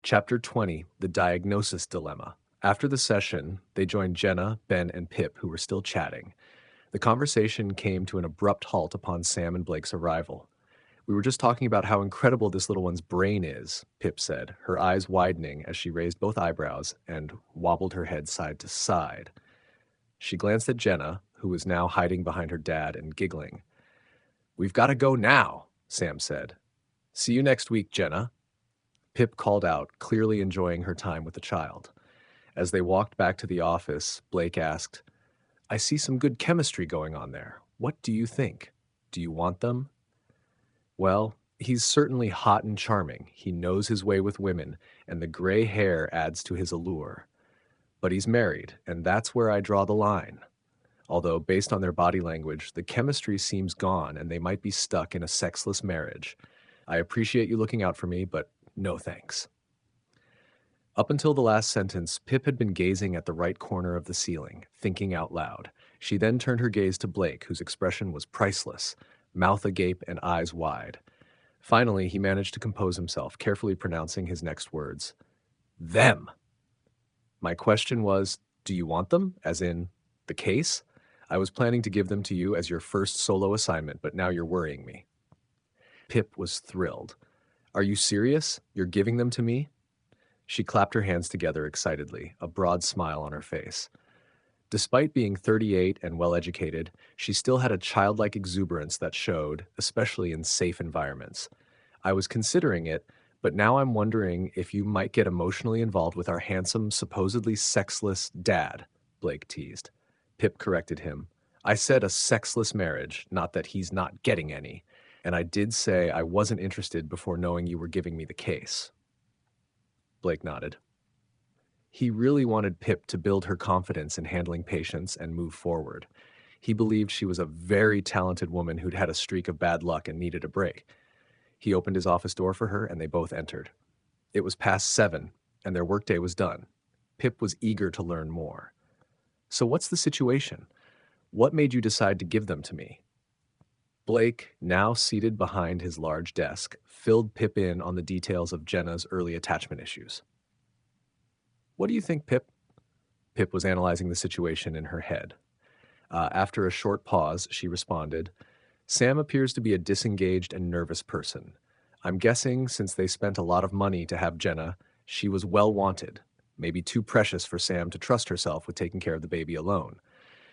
Chapter 20, The Diagnosis Dilemma. After the session, they joined Jenna, Ben, and Pip, who were still chatting. The conversation came to an abrupt halt upon Sam and Blake's arrival. "We were just talking about how incredible this little one's brain is," Pip said, her eyes widening as she raised both eyebrows and wobbled her head side to side. She glanced at Jenna, who was now hiding behind her dad and giggling. "We've got to go now," Sam said. "See you next week, Jenna." Pip called out, clearly enjoying her time with the child. As they walked back to the office, Blake asked, "I see some good chemistry going on there. What do you think? Do you want them?" "Well, he's certainly hot and charming. He knows his way with women, and the gray hair adds to his allure. But he's married, and that's where I draw the line. Although, based on their body language, the chemistry seems gone and they might be stuck in a sexless marriage. I appreciate you looking out for me, but no thanks." Up until the last sentence, Pip had been gazing at the right corner of the ceiling, thinking out loud. She then turned her gaze to Blake, whose expression was priceless, mouth agape and eyes wide. Finally, he managed to compose himself, carefully pronouncing his next words. "Them." "My question was, do you want them? As in, the case? I was planning to give them to you as your first solo assignment, but now you're worrying me." Pip was thrilled. "Are you serious? You're giving them to me?" She clapped her hands together excitedly, a broad smile on her face. Despite being 38 and well-educated, she still had a childlike exuberance that showed, especially in safe environments. "I was considering it, but now I'm wondering if you might get emotionally involved with our handsome, supposedly sexless dad," Blake teased. Pip corrected him. "I said a sexless marriage, not that he's not getting any. And I did say I wasn't interested before knowing you were giving me the case." Blake nodded. He really wanted Pip to build her confidence in handling patients and move forward. He believed she was a very talented woman who'd had a streak of bad luck and needed a break. He opened his office door for her, and they both entered. It was past 7, and their workday was done. Pip was eager to learn more. "So what's the situation? What made you decide to give them to me?" Blake, now seated behind his large desk, filled Pip in on the details of Jenna's early attachment issues. "What do you think, Pip?" Pip was analyzing the situation in her head. After a short pause, she responded, "Sam appears to be a disengaged and nervous person. I'm guessing since they spent a lot of money to have Jenna, she was well wanted, maybe too precious for Sam to trust herself with taking care of the baby alone.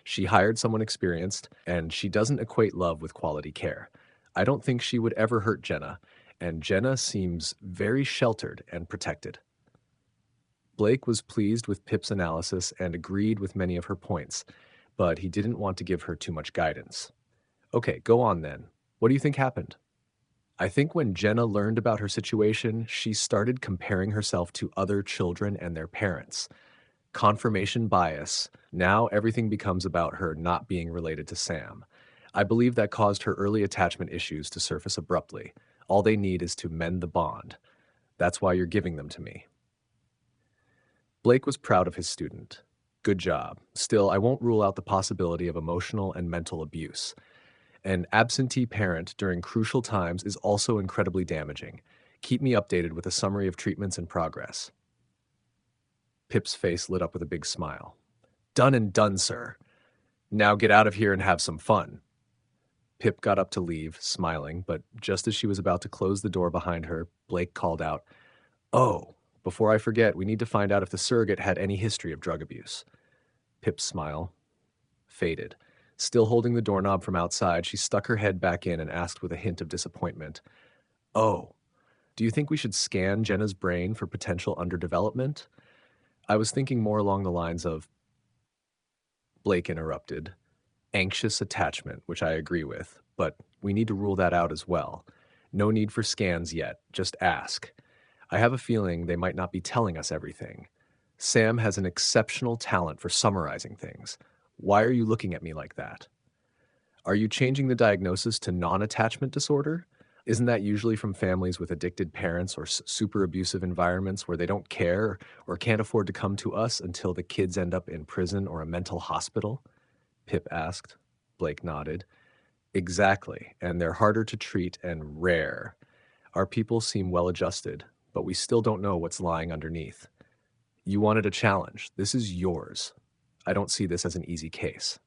She hired someone experienced, and she doesn't equate love with quality care. I don't think she would ever hurt Jenna, and Jenna seems very sheltered and protected." Blake was pleased with Pip's analysis and agreed with many of her points, but he didn't want to give her too much guidance. "Okay, go on then. What do you think happened?" "I think when Jenna learned about her situation, she started comparing herself to other children and their parents. Confirmation bias. Now everything becomes about her not being related to Sam. I believe that caused her early attachment issues to surface abruptly. All they need is to mend the bond. That's why you're giving them to me." Blake was proud of his student. "Good job. Still, I won't rule out the possibility of emotional and mental abuse. An absentee parent during crucial times is also incredibly damaging. Keep me updated with a summary of treatments in progress." Pip's face lit up with a big smile. "Done and done, sir. Now get out of here and have some fun." Pip got up to leave, smiling, but just as she was about to close the door behind her, Blake called out, "Oh, before I forget, we need to find out if the surrogate had any history of drug abuse." Pip's smile faded. Still holding the doorknob from outside, she stuck her head back in and asked with a hint of disappointment, "Oh, do you think we should scan Jenna's brain for potential underdevelopment? I was thinking more along the lines of—" Blake interrupted. "Anxious attachment, which I agree with, but we need to rule that out as well. No need for scans yet, just ask. I have a feeling they might not be telling us everything. Sam has an exceptional talent for summarizing things. Why are you looking at me like that? Are you changing the diagnosis to non-attachment disorder? Isn't that usually from families with addicted parents or super abusive environments where they don't care or can't afford to come to us until the kids end up in prison or a mental hospital?" Pip asked. Blake nodded. "Exactly, and they're harder to treat and rare. Our people seem well adjusted, but we still don't know what's lying underneath. You wanted a challenge. This is yours. I don't see this as an easy case.